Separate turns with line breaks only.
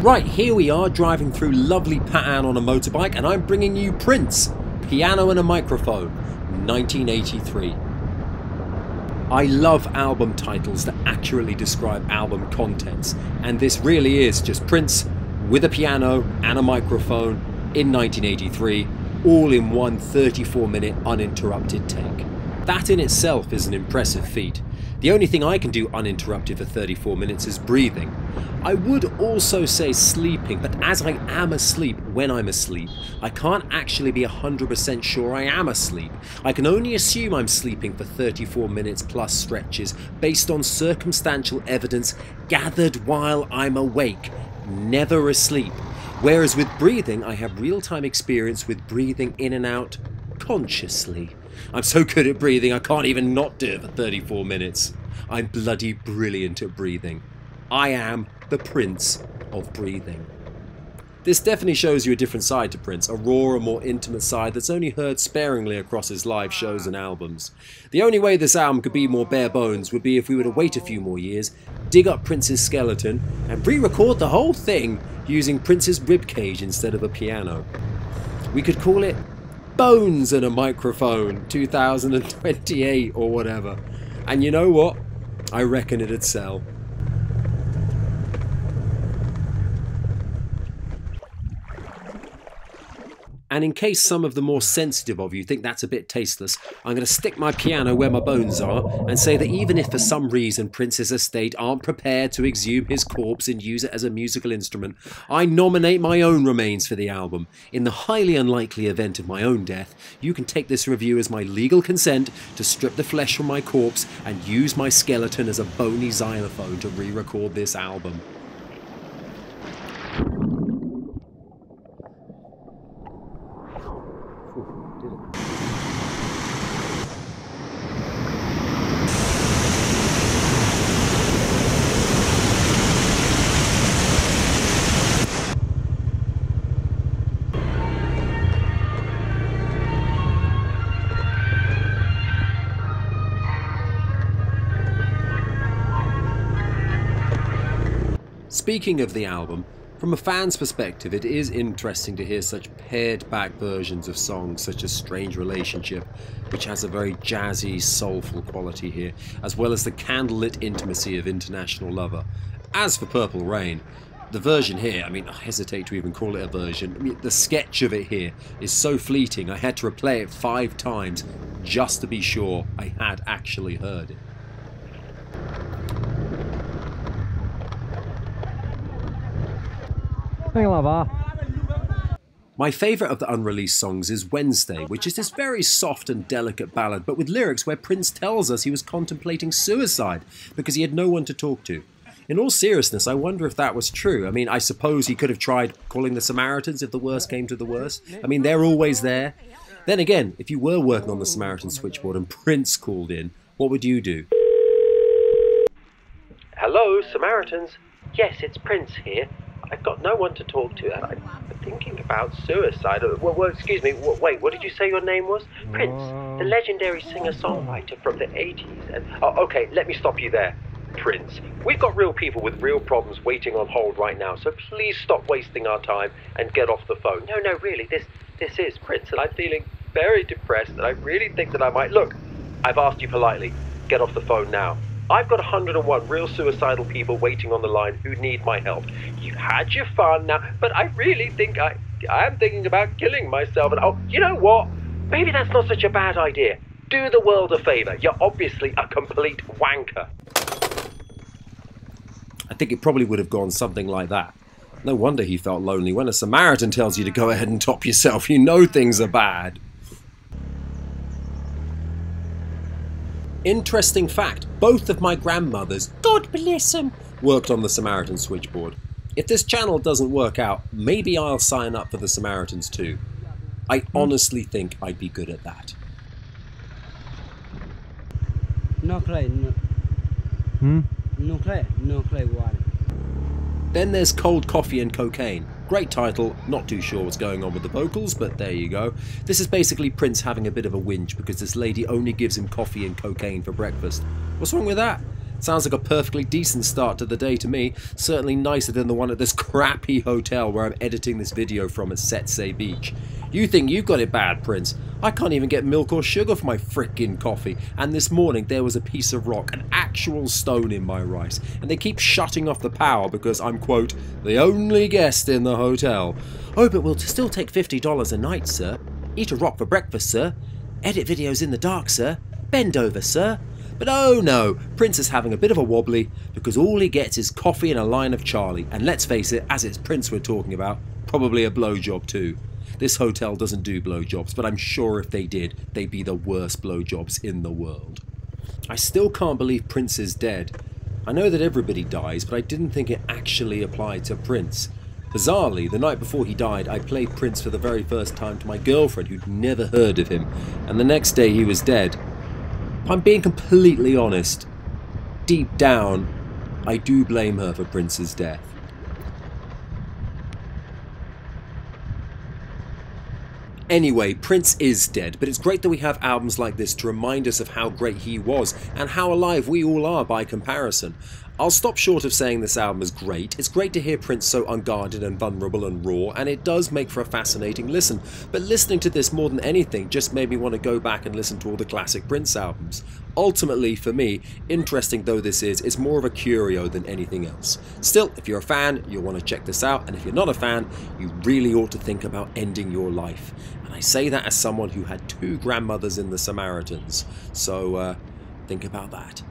Right, here we are driving through lovely hpa-an on a motorbike, and I'm bringing you Prince, Piano and a Microphone, 1983. I love album titles that accurately describe album contents, and this really is just Prince with a piano and a microphone in 1983, all in one 34-minute uninterrupted take. That in itself is an impressive feat. The only thing I can do uninterrupted for 34 minutes is breathing. I would also say sleeping, but as I am asleep when I'm asleep, I can't actually be 100% sure I am asleep. I can only assume I'm sleeping for 34 minutes plus stretches based on circumstantial evidence gathered while I'm awake, never asleep. Whereas with breathing, I have real-time experience with breathing in and out consciously. I'm so good at breathing I can't even not do it for 34 minutes. I'm bloody brilliant at breathing. I am the Prince of breathing. This definitely shows you a different side to Prince, a rawer, more intimate side that's only heard sparingly across his live shows and albums. The only way this album could be more bare bones would be if we were to wait a few more years, dig up Prince's skeleton, and re-record the whole thing using Prince's ribcage instead of a piano. We could call it Bones and a Microphone 2028 or whatever. And you know what? I reckon it'd sell. And in case some of the more sensitive of you think that's a bit tasteless, I'm going to stick my piano where my bones are and say that even if for some reason Prince's estate aren't prepared to exhume his corpse and use it as a musical instrument, I nominate my own remains for the album. In the highly unlikely event of my own death, you can take this review as my legal consent to strip the flesh from my corpse and use my skeleton as a bony xylophone to re-record this album. Speaking of the album, from a fan's perspective it is interesting to hear such pared back versions of songs such as Strange Relationship, which has a very jazzy, soulful quality here, as well as the candlelit intimacy of International Lover. As for Purple Rain, the version here, I hesitate to even call it a version, the sketch of it here is so fleeting I had to replay it 5 times just to be sure I had actually heard it. My favourite of the unreleased songs is Wednesday, which is this very soft and delicate ballad, but with lyrics where Prince tells us he was contemplating suicide because he had no one to talk to. In all seriousness, I wonder if that was true. I suppose he could have tried calling the Samaritans if the worst came to the worst. They're always there. Then again, if you were working on the Samaritan switchboard and Prince called in, what would you do? Hello, Samaritans. Yes, it's Prince here. I've got no one to talk to, and I'm thinking about suicide. Well, excuse me, wait, what did you say your name was? Prince, the legendary singer-songwriter from the 80s. And okay, let me stop you there. Prince, we've got real people with real problems waiting on hold right now, so please stop wasting our time and get off the phone. No, really, this is Prince, and I'm feeling very depressed, and I really think that I might... Look, I've asked you politely, get off the phone now. I've got 101 real suicidal people waiting on the line who need my help. You've had your fun now, but I really think I am thinking about killing myself. And you know what? Maybe that's not such a bad idea. Do the world a favour. You're obviously a complete wanker. I think it probably would have gone something like that. No wonder he felt lonely. When a Samaritan tells you to go ahead and top yourself, you know things are bad. Interesting fact, both of my grandmothers, God bless them, worked on the Samaritan switchboard. If this channel doesn't work out, maybe I'll sign up for the Samaritans too. I honestly think I'd be good at that.
No clay, no clay water.
Then there's Cold Coffee and Cocaine. Great title, not too sure what's going on with the vocals, but there you go. This is basically Prince having a bit of a whinge because this lady only gives him coffee and cocaine for breakfast. What's wrong with that? Sounds like a perfectly decent start to the day to me. Certainly nicer than the one at this crappy hotel where I'm editing this video from at Setsay Beach. You think you've got it bad, Prince? I can't even get milk or sugar for my frickin' coffee, and this morning there was a piece of rock, an actual stone in my rice, and they keep shutting off the power because I'm, quote, the only guest in the hotel. Oh, but we'll still take $50 a night, sir. Eat a rock for breakfast, sir. Edit videos in the dark, sir. Bend over, sir. But oh no, Prince is having a bit of a wobbly because all he gets is coffee and a line of Charlie, and let's face it, as it's Prince we're talking about, probably a blowjob too. This hotel doesn't do blowjobs, but I'm sure if they did, they'd be the worst blowjobs in the world. I still can't believe Prince is dead. I know that everybody dies, but I didn't think it actually applied to Prince. Bizarrely, the night before he died, I played Prince for the very first time to my girlfriend who'd never heard of him, and the next day he was dead. If I'm being completely honest, deep down, I do blame her for Prince's death. Anyway, Prince is dead, but it's great that we have albums like this to remind us of how great he was, and how alive we all are by comparison. I'll stop short of saying this album is great. It's great to hear Prince so unguarded and vulnerable and raw, and it does make for a fascinating listen. But listening to this more than anything just made me want to go back and listen to all the classic Prince albums. Ultimately, for me, interesting though this is, it's more of a curio than anything else. Still, if you're a fan, you'll want to check this out, and if you're not a fan, you really ought to think about ending your life. And I say that as someone who had 2 grandmothers in the Samaritans, so think about that.